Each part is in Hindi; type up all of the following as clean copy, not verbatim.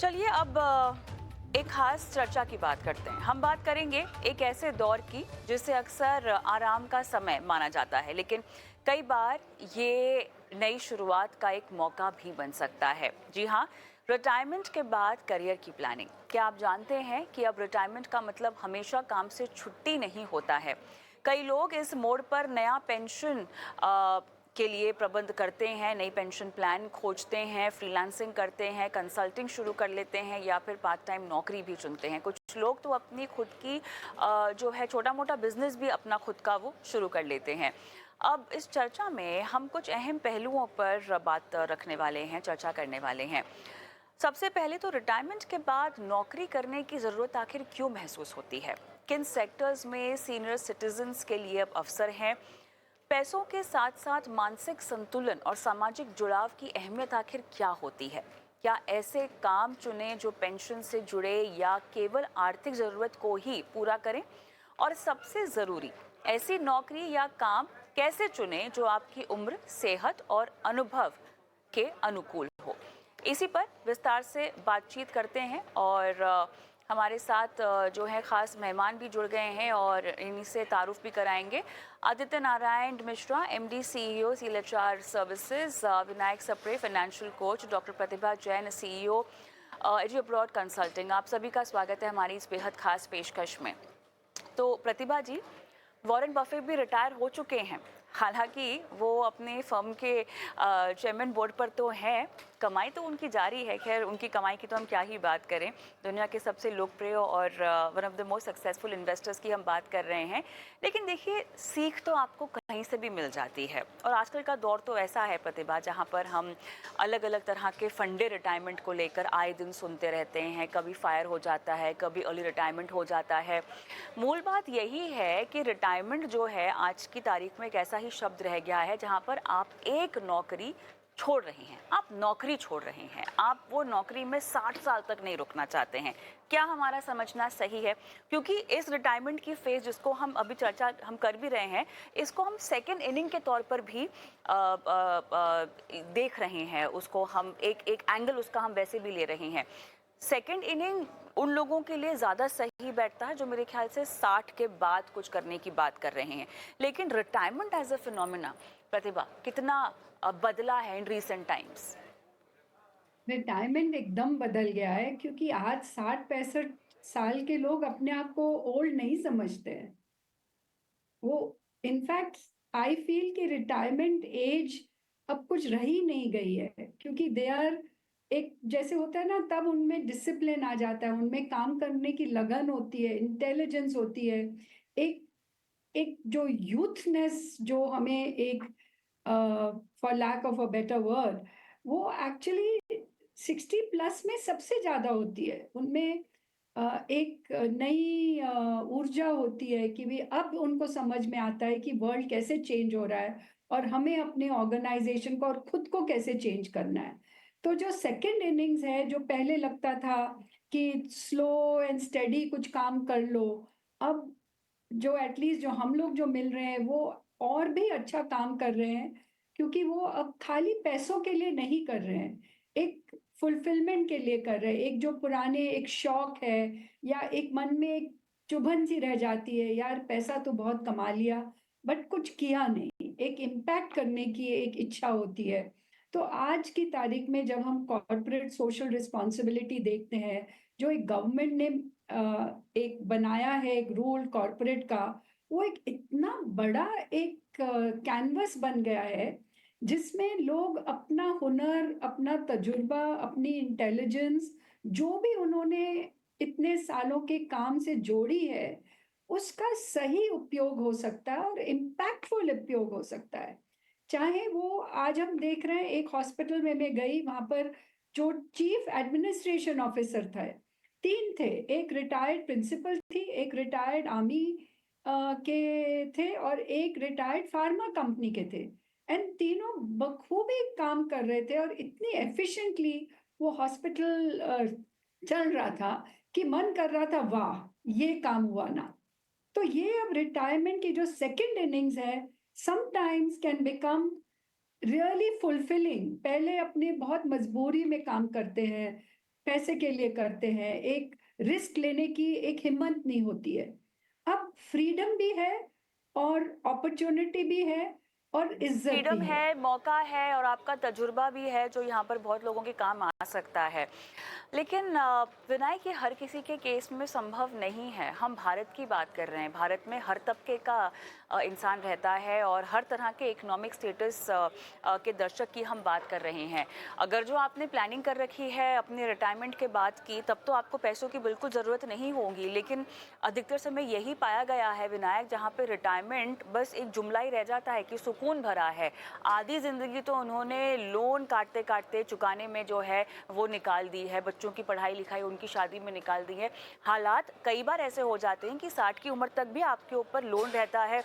चलिए अब एक खास चर्चा की बात करते हैं। हम बात करेंगे एक ऐसे दौर की जिसे अक्सर आराम का समय माना जाता है, लेकिन कई बार ये नई शुरुआत का एक मौका भी बन सकता है। जी हाँ, रिटायरमेंट के बाद करियर की प्लानिंग। क्या आप जानते हैं कि अब रिटायरमेंट का मतलब हमेशा काम से छुट्टी नहीं होता है। कई लोग इस मोड़ पर नया पेंशन के लिए प्रबंध करते हैं, नई पेंशन प्लान खोजते हैं, फ्रीलांसिंग करते हैं, कंसल्टिंग शुरू कर लेते हैं या फिर पार्ट टाइम नौकरी भी चुनते हैं। कुछ लोग तो अपनी खुद की जो है छोटा मोटा बिजनेस भी अपना खुद का वो शुरू कर लेते हैं। अब इस चर्चा में हम कुछ अहम पहलुओं पर बात रखने वाले हैं, चर्चा करने वाले हैं। सबसे पहले तो रिटायरमेंट के बाद नौकरी करने की ज़रूरत आखिर क्यों महसूस होती है? किन सेक्टर्स में सीनियर सिटीजन्स के लिए अब अवसर हैं? पैसों के साथ साथ मानसिक संतुलन और सामाजिक जुड़ाव की अहमियत आखिर क्या होती है? क्या ऐसे काम चुनें जो पेंशन से जुड़े या केवल आर्थिक ज़रूरत को ही पूरा करें? और सबसे ज़रूरी, ऐसी नौकरी या काम कैसे चुनें जो आपकी उम्र, सेहत और अनुभव के अनुकूल हो? इसी पर विस्तार से बातचीत करते हैं और हमारे साथ जो है खास मेहमान भी जुड़ गए हैं और इन्हीं से तारुफ भी कराएंगे। Aditya Narayan Mishra, MD CEO CHR services, Vinayak Sapre, financial coach, doctor Pratibha Jain, CEO AG abroad consulting. आप सभी का स्वागत है हमारी इस बेहद खास पेशकश में। तो प्रतिभा जी, वॉरेन बफेट भी रिटायर हो चुके हैं, हालांकि वो अपने फर्म के चेयरमैन बोर्ड पर तो हैं, कमाई तो उनकी जारी है। खैर, उनकी कमाई की तो हम क्या ही बात करें, दुनिया के सबसे लोकप्रिय और one of the most successful investors की हम बात कर रहे हैं। लेकिन देखिए, सीख तो आपको कहीं से भी मिल जाती है और आजकल का दौर तो ऐसा है प्रतिभा, जहाँ पर हम अलग अलग तरह के फंडे रिटायरमेंट को लेकर आए दिन सुनते रहते हैं। कभी फायर हो जाता है, कभी अर्ली रिटायरमेंट हो जाता है। मूल बात यही है कि रिटायरमेंट जो है आज की तारीख में एक ऐसा ही शब्द रह गया है जहां पर आप एक नौकरी छोड़ रहे हैं, आप नौकरी छोड़ रहे हैं, आप वो नौकरी में 60 साल तक नहीं रुकना चाहते हैं। क्या हमारा समझना सही है? क्योंकि इस रिटायरमेंट की फेज जिसको हम अभी चर्चा हम कर भी रहे हैं, इसको हम सेकेंड इनिंग के तौर पर भी देख रहे हैं। उसको हम एक एक एंगल उसका हम वैसे भी ले रहे हैं। सेकेंड इनिंग उन लोगों के लिए ज़्यादा सही बैठता है जो मेरे ख्याल से 60 के बाद कुछ करने की बात कर रहे हैं। लेकिन रिटायरमेंट एज अ फिनोमिना, प्रतिभा, कितना बदला है इन रीसेंट टाइम्स? रिटायरमेंट एकदम बदल गया है क्योंकि आज 60-65 साल के लोग अपने आप को ओल्ड नहीं समझते हैं। वो इनफैक्ट आई फील कि रिटायरमेंट एज अब कुछ रही नहीं गई है, क्योंकि दे आर एक जैसे होता है ना, तब उनमें डिसिप्लिन आ जाता है, उनमें काम करने की लगन होती है, इंटेलिजेंस होती है, एक एक जो यूथनेस जो हमें एक for lack of a better word, वो एक्चुअली 60 प्लस में सबसे ज्यादा होती है। उनमें एक नई ऊर्जा होती है कि भी अब उनको समझ में आता है कि वर्ल्ड कैसे चेंज हो रहा है और हमें अपने ऑर्गेनाइजेशन को और खुद को कैसे चेंज करना है। तो जो सेकंड इनिंग्स है, जो पहले लगता था कि स्लो एंड स्टेडी कुछ काम कर लो, अब जो एटलीस्ट जो हम लोग जो मिल रहे हैं वो और भी अच्छा काम कर रहे हैं, क्योंकि वो अब खाली पैसों के लिए नहीं कर रहे हैं, एक फुलफिलमेंट के लिए कर रहे हैं। एक जो पुराने एक शौक है या एक मन में एक चुभन सी रह जाती है, यार पैसा तो बहुत कमा लिया बट कुछ किया नहीं, एक इम्पैक्ट करने की एक इच्छा होती है। तो आज की तारीख में जब हम कॉर्पोरेट सोशल रिस्पॉन्सिबिलिटी देखते हैं, जो एक गवर्नमेंट ने एक बनाया है, एक रूल कॉर्पोरेट का, वो एक इतना बड़ा एक कैनवस बन गया है जिसमें लोग अपना हुनर, अपना तजुर्बा, अपनी इंटेलिजेंस, जो भी उन्होंने इतने सालों के काम से जोड़ी है, उसका सही उपयोग हो सकता है और इम्पैक्टफुल उपयोग हो सकता है। चाहे वो आज हम देख रहे हैं, एक हॉस्पिटल में मैं गई, वहां पर जो चीफ एडमिनिस्ट्रेशन ऑफिसर था, तीन थे, एक रिटायर्ड प्रिंसिपल थी, एक रिटायर्ड आर्मी के थे और एक रिटायर्ड फार्मा कंपनी के थे। एंड तीनों बखूबी काम कर रहे थे और इतनी एफिशिएंटली वो हॉस्पिटल चल रहा था कि मन कर रहा था, वाह ये काम हुआ ना। तो ये अब रिटायरमेंट की जो सेकंड इनिंग्स है, sometimes can become really fulfilling. पहले अपने बहुत मजबूरी में काम करते हैं, पैसे के लिए करते हैं, एक रिस्क लेने की एक हिम्मत नहीं होती है। अब फ्रीडम भी है और अपॉर्च्युनिटी भी है और इज्जत भी फ्रीडम है। है, मौका है और आपका तजुर्बा भी है जो यहाँ पर बहुत लोगों के काम आ सकता है। लेकिन विनय कि हर किसी के केस में संभव नहीं है। हम भारत की बात कर रहे हैं, भारत में हर तबके का इंसान रहता है और हर तरह के इकोनॉमिक स्टेटस के दर्शक की हम बात कर रहे हैं। अगर जो आपने प्लानिंग कर रखी है अपने रिटायरमेंट के बाद की, तब तो आपको पैसों की बिल्कुल ज़रूरत नहीं होगी। लेकिन अधिकतर समय यही पाया गया है विनायक, जहाँ पे रिटायरमेंट बस एक जुमला ही रह जाता है कि सुकून भरा है। आधी ज़िंदगी तो उन्होंने लोन काटते काटते चुकाने में जो है वो निकाल दी है, बच्चों की पढ़ाई लिखाई उनकी शादी में निकाल दी है। हालात कई बार ऐसे हो जाते हैं कि 60 की उम्र तक भी आपके ऊपर लोन रहता है,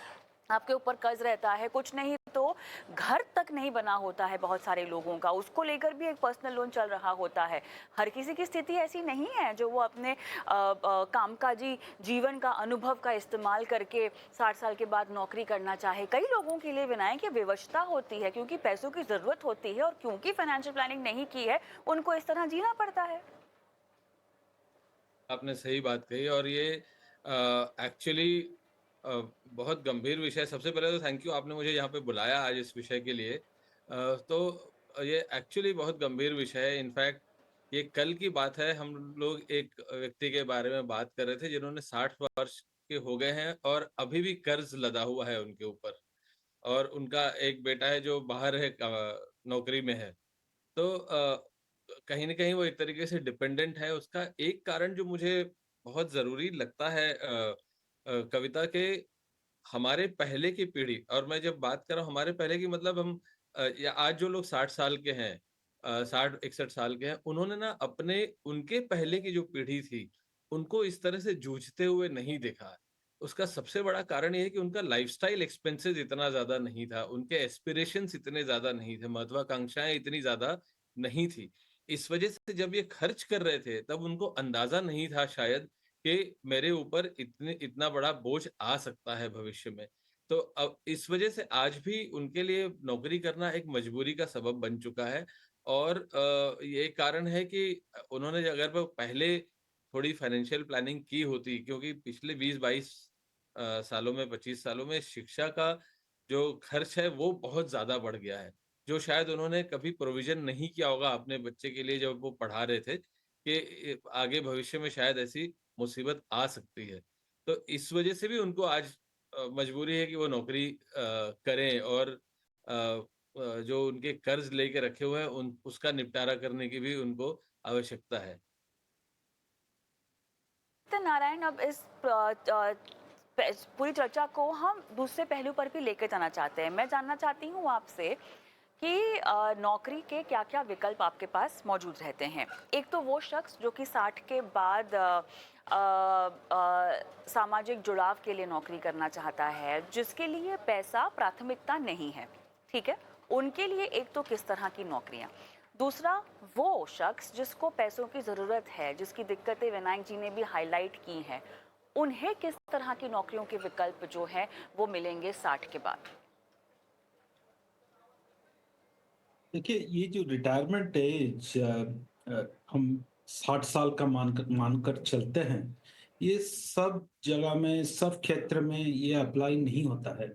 आपके ऊपर कर्ज रहता है, कुछ नहीं तो घर तक नहीं बना होता है बहुत सारे लोगों का, उसको लेकर भी एक पर्सनल लोन चल रहा होता है। हर किसी की स्थिति ऐसी नहीं है जो वो अपने कामकाजी जीवन का अनुभव का इस्तेमाल करके 60 साल के बाद नौकरी करना चाहे। कई लोगों के लिए विनायक ये विवशता होती है क्योंकि पैसों की ज़रूरत होती है और क्योंकि फाइनेंशियल प्लानिंग नहीं की है, उनको इस तरह जीना पड़ता है। आपने सही बात कही और ये एक्चुअली बहुत गंभीर विषय है। सबसे पहले तो थैंक यू, आपने मुझे यहाँ पे बुलाया आज इस विषय के लिए। तो ये एक्चुअली बहुत गंभीर विषय है। इनफैक्ट ये कल की बात है, हम लोग एक व्यक्ति के बारे में बात कर रहे थे जिन्होंने 60 वर्ष के हो गए हैं और अभी भी कर्ज लदा हुआ है उनके ऊपर, और उनका एक बेटा है जो बाहर है, नौकरी में है। तो कहीं न कहीं वो एक तरीके से डिपेंडेंट है। उसका एक कारण जो मुझे बहुत ज़रूरी लगता है, कविता के, हमारे पहले की पीढ़ी, और मैं जब बात कर रहा हूँ हमारे पहले की, मतलब हम या आज जो लोग 60 साल के हैं, 60-61 साल के हैं, उन्होंने ना अपने उनके पहले की जो पीढ़ी थी, उनको इस तरह से जूझते हुए नहीं देखा है। उसका सबसे बड़ा कारण ये है कि उनका लाइफ़स्टाइल एक्सपेंसेस इतना ज़्यादा नहीं था, उनके एस्पिरेशंस इतने ज़्यादा नहीं थे, महत्वाकांक्षाएँ इतनी ज़्यादा नहीं थी। इस वजह से जब ये खर्च कर रहे थे, तब उनको अंदाज़ा नहीं था शायद कि मेरे ऊपर इतना बड़ा बोझ आ सकता है भविष्य में। तो अब इस वजह से आज भी उनके लिए नौकरी करना एक मजबूरी का सबब बन चुका है, और ये कारण है कि उन्होंने अगर वो पहले थोड़ी फाइनेंशियल प्लानिंग की होती, क्योंकि पिछले 20-22 सालों में, 25 सालों में शिक्षा का जो खर्च है वो बहुत ज़्यादा बढ़ गया है, जो शायद उन्होंने कभी प्रोविज़न नहीं किया होगा अपने बच्चे के लिए जब वो पढ़ा रहे थे, कि आगे भविष्य में शायद ऐसी मुसीबत आ सकती है। तो इस वजह से भी उनको आज मजबूरी है कि वो नौकरी करें, और जो उनके कर्ज लेके रखे हुए हैं उन उसका निपटारा करने की भी उनको आवश्यकता है। तो नारायण, अब इस पूरी चर्चा को हम दूसरे पहलू पर भी लेकर जाना चाहते हैं। मैं जानना चाहती हूँ आपसे कि नौकरी के क्या-क्या विकल्प आपके पास मौजूद रहते हैं। एक तो वो शख्स जो कि 60 के बाद सामाजिक जुड़ाव के लिए नौकरी करना चाहता है, जिसके लिए पैसा प्राथमिकता नहीं है, ठीक है? उनके लिए एक तो किस तरह की नौकरियाँ। दूसरा, वो शख्स जिसको पैसों की ज़रूरत है, जिसकी दिक्कतें विनायक जी ने भी हाईलाइट की हैं, उन्हें किस तरह की नौकरियों के विकल्प जो हैं वो मिलेंगे 60 के बाद? देखिए, ये जो रिटायरमेंट एज हम 60 साल का मानकर चलते हैं, ये सब जगह में, सब क्षेत्र में ये अप्लाई नहीं होता है।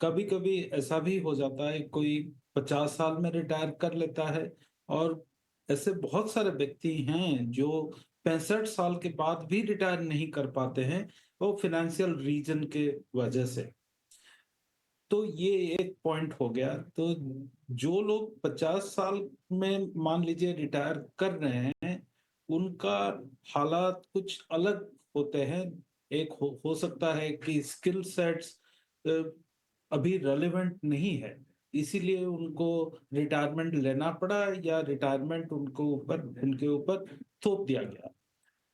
कभी-कभी ऐसा भी हो जाता है, कोई 50 साल में रिटायर कर लेता है, और ऐसे बहुत सारे व्यक्ति हैं जो 65 साल के बाद भी रिटायर नहीं कर पाते हैं, वो फाइनेंशियल रीज़न के वजह से। तो ये एक पॉइंट हो गया। तो जो लोग 50 साल में मान लीजिए रिटायर कर रहे हैं, उनका हालात कुछ अलग होते हैं। एक हो सकता है कि स्किल सेट्स अभी रेलेवेंट नहीं है, इसीलिए उनको रिटायरमेंट लेना पड़ा, या रिटायरमेंट उनके ऊपर थोप दिया गया।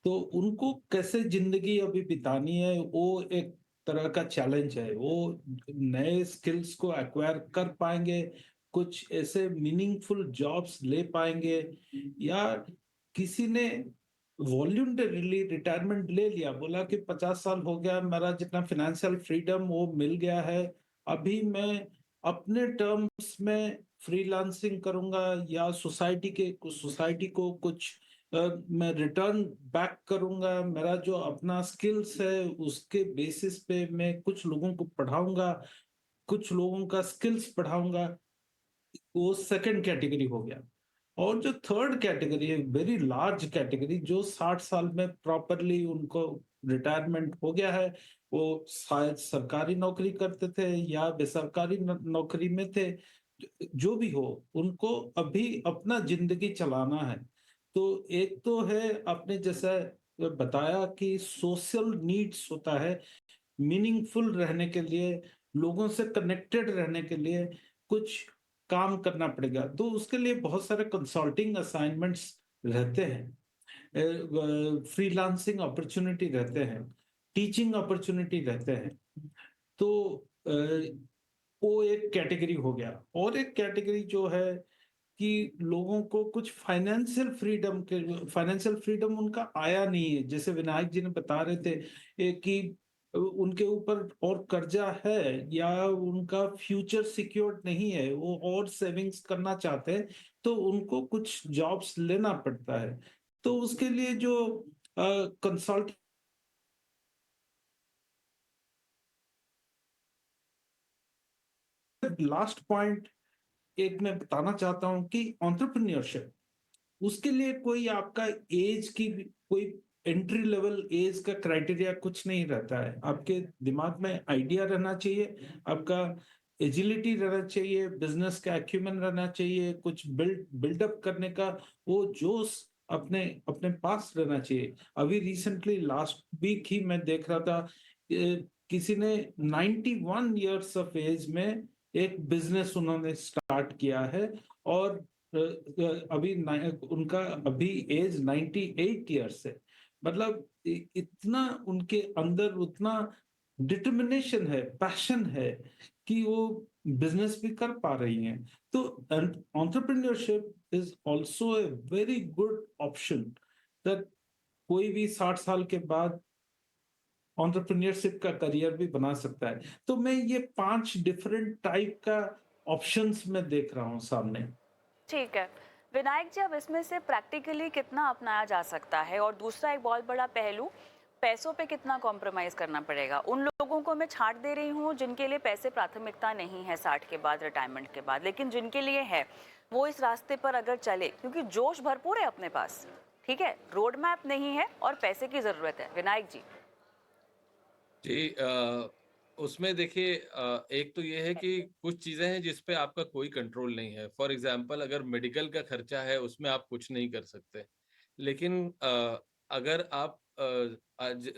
तो उनको कैसे ज़िंदगी अभी बितानी है, वो एक तरह का चैलेंज है। वो नए स्किल्स को एक्वायर कर पाएँगे, कुछ ऐसे मीनिंगफुल जॉब्स ले पाएँगे, या किसी ने वॉलंटरीली रिटायरमेंट ले लिया, बोला कि 50 साल हो गया, मेरा जितना फाइनेंशियल फ्रीडम वो मिल गया है, अभी मैं अपने टर्म्स में फ्रीलांसिंग करूँगा, या सोसाइटी को कुछ मैं रिटर्न बैक करूंगा, मेरा जो अपना स्किल्स है उसके बेसिस पे मैं कुछ लोगों को पढ़ाऊंगा, कुछ लोगों का स्किल्स पढ़ाऊंगा, वो सेकंड कैटेगरी हो गया। और जो थर्ड कैटेगरी है, वेरी लार्ज कैटेगरी, जो 60 साल में प्रॉपरली उनको रिटायरमेंट हो गया है, वो शायद सरकारी नौकरी करते थे या बेसरकारी नौकरी में थे, जो भी हो, उनको अभी अपना जिंदगी चलाना है। तो एक तो है, आपने जैसा बताया कि सोशल नीड्स होता है, मीनिंगफुल रहने के लिए, लोगों से कनेक्टेड रहने के लिए कुछ काम करना पड़ेगा, तो उसके लिए बहुत सारे कंसल्टिंग असाइनमेंट्स रहते हैं, फ्रीलांसिंग अपॉर्चुनिटी रहते हैं, टीचिंग अपॉर्चुनिटी रहते हैं। तो अ, वो एक कैटेगरी हो गया। और एक कैटेगरी जो है कि लोगों को कुछ फाइनेंशियल फ्रीडम उनका आया नहीं है, जैसे विनायक जी ने बता रहे थे कि उनके ऊपर और कर्जा है या उनका फ्यूचर सिक्योर्ड नहीं है, वो और सेविंग्स करना चाहते हैं, तो उनको कुछ जॉब्स लेना पड़ता है। तो उसके लिए जो कंसल्ट लास्ट पॉइंट एक मैं बताना चाहता हूं कि एंटरप्रेन्योरशिप, उसके लिए कोई आपका एज की कोई एंट्री लेवल एज का क्राइटेरिया कुछ नहीं रहता है। आपके दिमाग में आइडिया रहना चाहिए, आपका एजिलिटी रहना चाहिए, बिजनेस का एक्यूमेन रहना चाहिए, कुछ बिल्डअप करने का वो जोश अपने अपने पास रहना चाहिए। अभी रिसेंटली लास्ट वीक ही मैं देख रहा था, किसी ने 91 इयर्स ऑफ एज में एक बिजनेस उन्होंने स्टार्ट किया है, और अभी उनका अभी एज 98 ईयर्स है। मतलब इतना उनके अंदर उतना डिटर्मिनेशन है, पैशन है कि वो बिजनेस भी कर पा रही हैं। तो entrepreneurship is also a very good option, that कोई भी 60 साल के बाद एंटरप्रेन्योरशिप का करियर भी बना सकता है। तो मैं ये 5 डिफरेंट टाइप का ऑप्शंस में देख रहा हूँ सामने। ठीक है विनायक जी, अब इसमें से प्रैक्टिकली कितना अपनाया जा सकता है, और दूसरा एक बहुत बड़ा पहलू, पैसों पे कितना कॉम्प्रोमाइज करना पड़ेगा? उन लोगों को मैं छाट दे रही हूँ जिनके लिए पैसे प्राथमिकता नहीं है 60 के बाद, रिटायरमेंट के बाद, लेकिन जिनके लिए है वो इस रास्ते पर अगर चले, क्योंकि जोश भरपूर है अपने पास, ठीक है, रोड मैप नहीं है और पैसे की जरूरत है। विनायक जी। जी उसमें देखिए एक तो ये है कि कुछ चीज़ें हैं जिस पे आपका कोई कंट्रोल नहीं है। फॉर एग्जांपल अगर मेडिकल का खर्चा है उसमें आप कुछ नहीं कर सकते। लेकिन अगर आप आज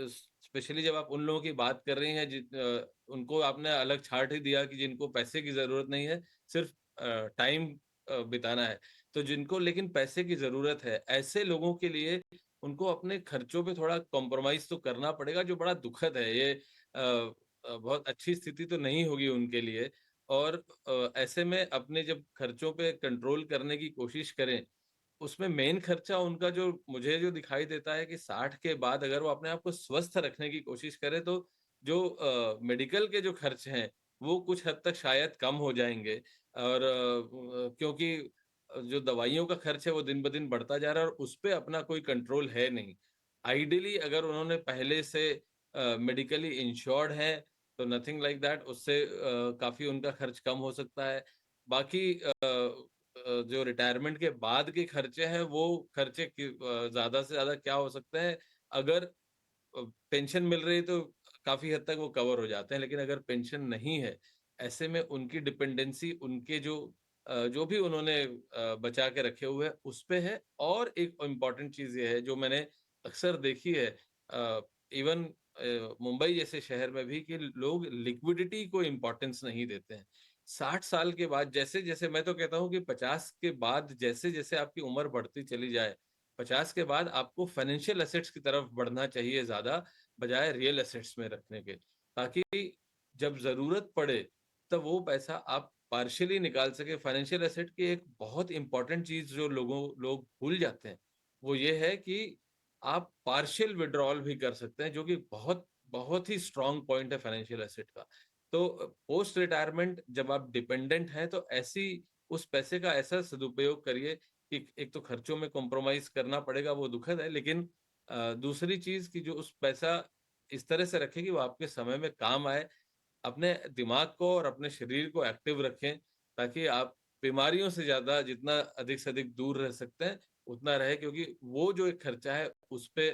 स्पेशली जब आप उन लोगों की बात कर रही हैं उनको आपने अलग छाट ही दिया कि जिनको पैसे की ज़रूरत नहीं है, सिर्फ टाइम बिताना है। तो जिनको लेकिन पैसे की ज़रूरत है, ऐसे लोगों के लिए उनको अपने खर्चों पे थोड़ा कॉम्प्रोमाइज़ तो करना पड़ेगा, जो बड़ा दुखद है। ये बहुत अच्छी स्थिति तो नहीं होगी उनके लिए। और ऐसे में अपने जब खर्चों पे कंट्रोल करने की कोशिश करें, उसमें मेन खर्चा उनका जो मुझे जो दिखाई देता है कि 60 के बाद अगर वो अपने आप को स्वस्थ रखने की कोशिश करें, तो जो मेडिकल के जो खर्च हैं, वो कुछ हद तक शायद कम हो जाएँगे। और क्योंकि जो दवाइयों का खर्च है वो दिन-ब-दिन बढ़ता जा रहा है और उसपे अपना कोई कंट्रोल है नहीं। आइडियली अगर उन्होंने पहले से मेडिकली इंश्योर्ड हैं, तो नथिंग लाइक दैट, उससे काफ़ी उनका खर्च कम हो सकता है। बाकी जो रिटायरमेंट के बाद के खर्चे हैं, वो खर्चे ज़्यादा से ज़्यादा क्या हो सकते हैं, अगर पेंशन मिल रही है तो काफ़ी हद तक वो कवर हो जाते हैं, लेकिन अगर पेंशन नहीं है, ऐसे में उनकी डिपेंडेंसी उनके जो भी उन्होंने बचा के रखे हुए हैं, उस पे है। और एक इम्पोर्टेंट चीज़ ये है, जो मैंने अक्सर देखी है इवन मुंबई जैसे शहर में भी, कि लोग लिक्विडिटी को इम्पोर्टेंस नहीं देते हैं। 60 साल के बाद जैसे-जैसे, मैं तो कहता हूँ कि 50 के बाद जैसे-जैसे आपकी उम्र बढ़ती चली जाए, 50 के बाद आपको फाइनेंशियल एसेट्स की तरफ बढ़ना चाहिए ज़्यादा, बजाय रियल एसेट्स में रखने के। ताकि जब ज़रूरत पड़े, तब वो पैसा आप पार्शियली निकाल सकें। फाइनेंशियल एसेट की एक बहुत इम्पोर्टेंट चीज़ जो लोग भूल जाते हैं, वो ये है कि आप पार्शियल विथड्रॉल भी कर सकते हैं, जो कि बहुत, बहुत ही स्ट्रॉन्ग पॉइंट है फाइनेंशियल एसेट का। तो पोस्ट रिटायरमेंट जब आप डिपेंडेंट हैं, तो ऐसी उस पैसे का ऐसा सदुपयोग करिए कि एक तो खर्चों में कॉम्प्रोमाइज करना पड़ेगा, वो दुखद है, लेकिन दूसरी चीज कि जो उस पैसा इस तरह से रखें कि वो आपके समय में काम आए, अपने दिमाग को और अपने शरीर को एक्टिव रखें, ताकि आप बीमारियों से ज्यादा जितना अधिक से अधिक दूर रह सकते हैं उतना रहे, क्योंकि वो जो एक खर्चा है उस पे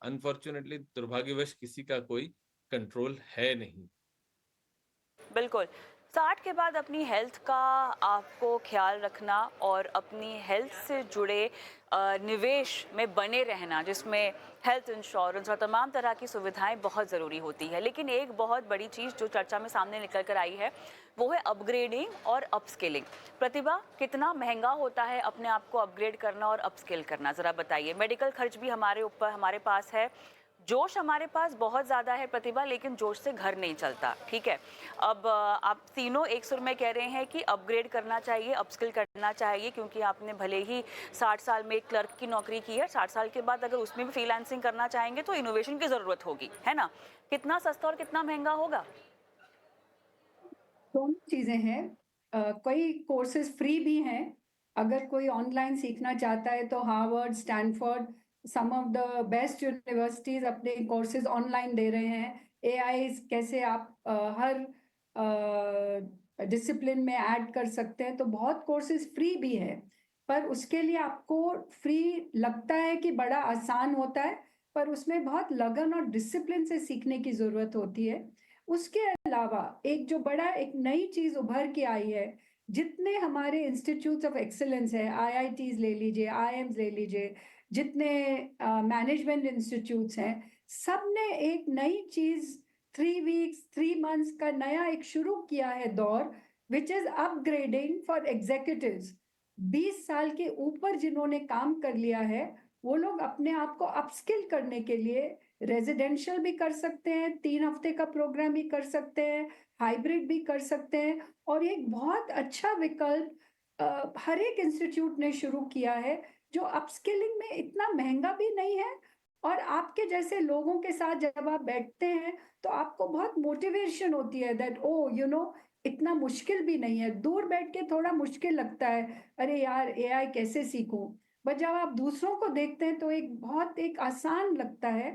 अनफॉर्चुनेटली दुर्भाग्यवश किसी का कोई कंट्रोल है नहीं। बिल्कुल। 60 के बाद अपनी हेल्थ का आपको ख़्याल रखना और अपनी हेल्थ से जुड़े निवेश में बने रहना, जिसमें हेल्थ इंश्योरेंस और तमाम तरह की सुविधाएं बहुत ज़रूरी होती है। लेकिन एक बहुत बड़ी चीज़ जो चर्चा में सामने निकल कर आई है, वो है अपग्रेडिंग और अपस्किलिंग। प्रतिभा, कितना महंगा होता है अपने आप को अपग्रेड करना और अपस्किल करना, ज़रा बताइए। मेडिकल खर्च भी हमारे पास है, जोश हमारे पास बहुत ज़्यादा है प्रतिभा, लेकिन जोश से घर नहीं चलता, ठीक है। अब आप तीनों एक सुर में कह रहे हैं कि अपग्रेड करना चाहिए, अपस्किल करना चाहिए, क्योंकि आपने भले ही 60 साल में एक क्लर्क की नौकरी की है, 60 साल के बाद अगर उसमें भी फ्रीलांसिंग करना चाहेंगे तो इनोवेशन की ज़रूरत होगी, है ना। कितना सस्ता और कितना महंगा होगा? दोनों चीजें हैं। कई कोर्सेज फ्री भी हैं। अगर कोई ऑनलाइन सीखना चाहता है तो Harvard, Stanford, some of the best universities अपने कोर्सेज ऑनलाइन दे रहे हैं। एआई कैसे आप हर डिसिप्लिन में ऐड कर सकते हैं, तो बहुत कोर्सेज फ्री भी है। पर उसके लिए आपको फ्री लगता है कि बड़ा आसान होता है, पर उसमें बहुत लगन और डिसिप्लिन से सीखने की जरूरत होती है। उसके अलावा एक जो बड़ा एक नई चीज उभर के आई है, जितने हमारे इंस्टीट्यूट्स ऑफ एक्सीलेंस है, आईआईटीज ले लीजिए, आईएम्स ले लीजिए, जितने मैनेजमेंट इंस्टीट्यूट्स हैं, सब ने एक नई चीज 3 वीक्स 3 मंथ्स का नया एक शुरू किया है दौर, which is upgrading for executives. 20 साल के ऊपर जिन्होंने काम कर लिया है, वो लोग अपने आप को अपस्किल करने के लिए रेजिडेंशियल भी कर सकते हैं, 3 हफ्ते का प्रोग्राम भी कर सकते हैं, हाइब्रिड भी कर सकते हैं। और एक बहुत अच्छा विकल्प हर एक इंस्टीट्यूट ने शुरू किया है, जो अपस्किलिंग में इतना महंगा भी नहीं है। और आपके जैसे लोगों के साथ जब आप बैठते हैं तो आपको बहुत मोटिवेशन होती है, दैट ओ इतना मुश्किल भी नहीं है। दूर बैठ के थोड़ा मुश्किल लगता है, अरे यार एआई कैसे सीखूं, बट जब आप दूसरों को देखते हैं तो एक आसान लगता है।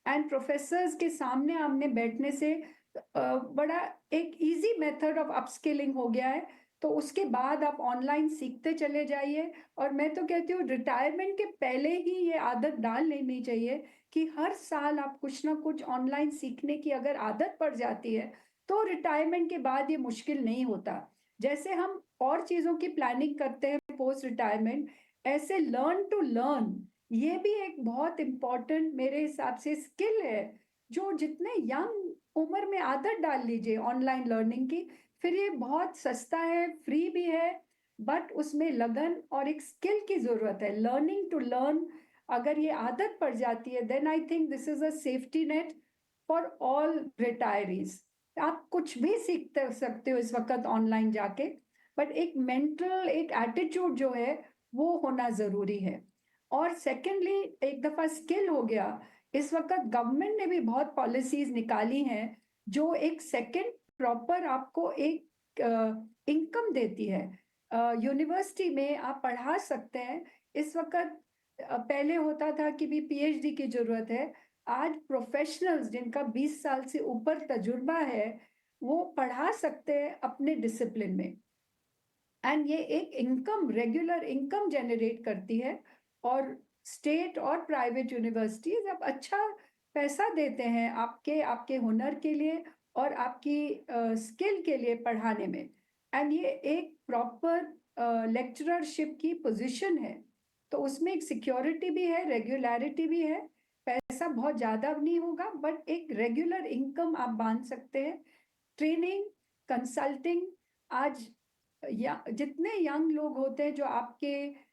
एंड प्रोफेसर्स के सामने आमने बैठने से बड़ा एक इजी मेथड ऑफ अपस्किलिंग हो गया है। तो उसके बाद आप ऑनलाइन सीखते चले जाइए। और मैं तो कहती हूँ रिटायरमेंट के पहले ही ये आदत डाल लेनी चाहिए कि हर साल आप कुछ ना कुछ ऑनलाइन सीखने की अगर आदत पड़ जाती है, तो रिटायरमेंट के बाद ये मुश्किल नहीं होता। जैसे हम और चीजों की प्लानिंग करते हैं पोस्ट रिटायरमेंट, ऐसे लर्न टू लर्न ये भी एक बहुत इम्पोर्टेंट मेरे हिसाब से स्किल है, जो जितने यंग उम्र में आदत डाल लीजिए ऑनलाइन लर्निंग की, फिर ये बहुत सस्ता है, फ्री भी है, बट उसमें लगन और एक स्किल की जरूरत है, लर्निंग टू लर्न। अगर ये आदत पड़ जाती है, then I think this is a safety net for all retirees. आप कुछ भी सीख सकते हो इस वक्त ऑनलाइन जाके, बट एक मेंटल एक एटीट्यूड जो है वो होना जरूरी है। और सेकेंडली, एक दफा स्किल हो गया, इस वक्त गवर्नमेंट ने भी बहुत पॉलिसीज निकाली हैं जो एक सेकेंड प्रॉपर आपको एक इनकम देती है। यूनिवर्सिटी में आप पढ़ा सकते हैं इस वक्त। पहले होता था कि भी पीएचडी की जरूरत है, आज प्रोफेशनल्स जिनका 20 साल से ऊपर तजुर्बा है, वो पढ़ा सकते हैं अपने डिसिप्लिन में। एंड ये एक इनकम, रेगुलर इनकम जनरेट करती है। और स्टेट और प्राइवेट यूनिवर्सिटीज अब अच्छा पैसा देते हैं आपके आपके हुनर के लिए और आपकी स्किल के लिए पढ़ाने में। एंड ये एक प्रॉपर लेक्चररशिप की पोजीशन है, तो उसमें एक सिक्योरिटी भी है, रेगुलरिटी भी है। पैसा बहुत ज्यादा नहीं होगा, बट एक रेगुलर इनकम आप बांध सकते हैं। ट्रेनिंग, कंसल्टिंग, आज या जितने यंग लोग होते हैं जो आपके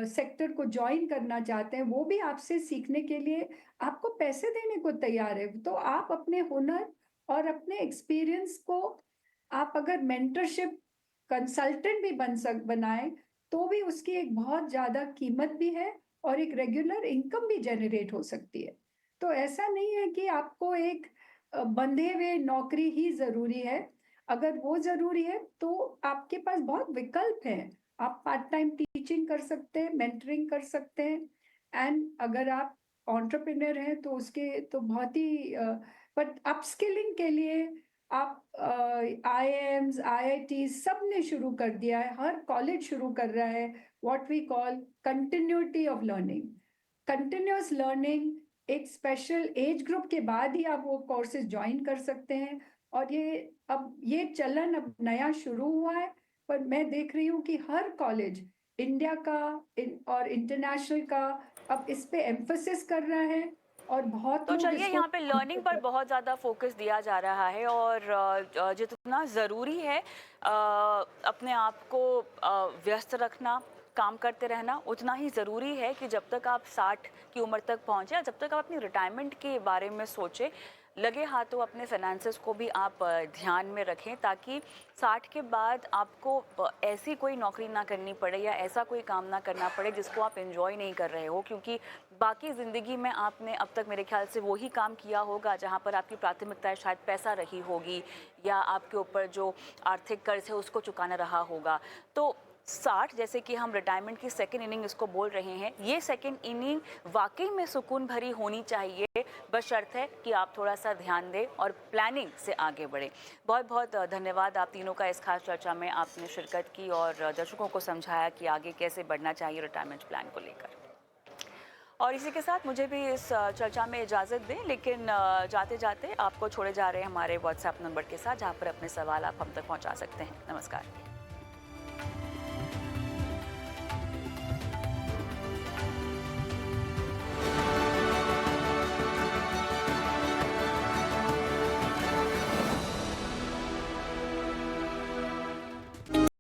सेक्टर को ज्वाइन करना चाहते हैं, वो भी आपसे सीखने के लिए आपको पैसे देने को तैयार है। तो आप अपने हुनर और अपने एक्सपीरियंस को आप अगर मेंटरशिप कंसल्टेंट भी बनाए, तो भी उसकी एक बहुत ज्यादा कीमत भी है और एक रेगुलर इनकम भी जनरेट हो सकती है। तो ऐसा नहीं है कि आपको एक बंधे हुए नौकरी ही जरूरी है। अगर वो जरूरी है तो आपके पास बहुत विकल्प हैं। आप पार्ट टाइम टीचिंग कर सकते हैं, मेंटरिंग कर सकते हैं, एंड अगर आप एंटरप्रेन्योर हैं तो उसके तो बहुत ही बट अपस्किलिंग के लिए आप आईआईएम्स, आईआईटीज सब ने शुरू कर दिया है, हर कॉलेज शुरू कर रहा है what we call continuity of learning. Continuous learning एक स्पेशल एज ग्रुप के बाद ही आप वो कोर्सेज ज्वाइन कर सकते हैं, और ये चलन अब नया शुरू हुआ है, पर मैं देख रही हूँ कि हर कॉलेज इंडिया का और इंटरनेशनल का अब इस पे एम्फोसिस कर रहा है, और बहुत तो लोग चलिए इसको यहाँ पे लर्निंग पर बहुत ज़्यादा फोकस दिया जा रहा है और जितना ज़रूरी है अपने आप को व्यस्त रखना, काम करते रहना, उतना ही ज़रूरी है कि जब तक आप 60 की उम्र तक पहुँचे, जब तक आप अपनी रिटायरमेंट के बारे में सोचें, लगे हाथों अपने फाइनेंसेस को भी आप ध्यान में रखें, ताकि 60 के बाद आपको ऐसी कोई नौकरी ना करनी पड़े या ऐसा कोई काम ना करना पड़े जिसको आप एंजॉय नहीं कर रहे हो, क्योंकि बाकी ज़िंदगी में आपने अब तक मेरे ख्याल से वही काम किया होगा जहाँ पर आपकी प्राथमिकता शायद पैसा रही होगी या आपके ऊपर जो आर्थिक कर्ज है उसको चुकाना रहा होगा। तो 60 जैसे कि हम रिटायरमेंट की सेकेंड इनिंग इसको बोल रहे हैं, ये सेकेंड इनिंग वाकई में सुकून भरी होनी चाहिए, बशर्त है कि आप थोड़ा सा ध्यान दें और प्लानिंग से आगे बढ़ें। बहुत बहुत धन्यवाद आप तीनों का इस खास चर्चा में आपने शिरकत की और दर्शकों को समझाया कि आगे कैसे बढ़ना चाहिए रिटायरमेंट प्लान को लेकर। और इसी के साथ मुझे भी इस चर्चा में इजाज़त दें, लेकिन जाते जाते आपको छोड़े जा रहे हैं हमारे व्हाट्सएप नंबर के साथ, जहाँ पर अपने सवाल आप हम तक पहुँचा सकते हैं। नमस्कार।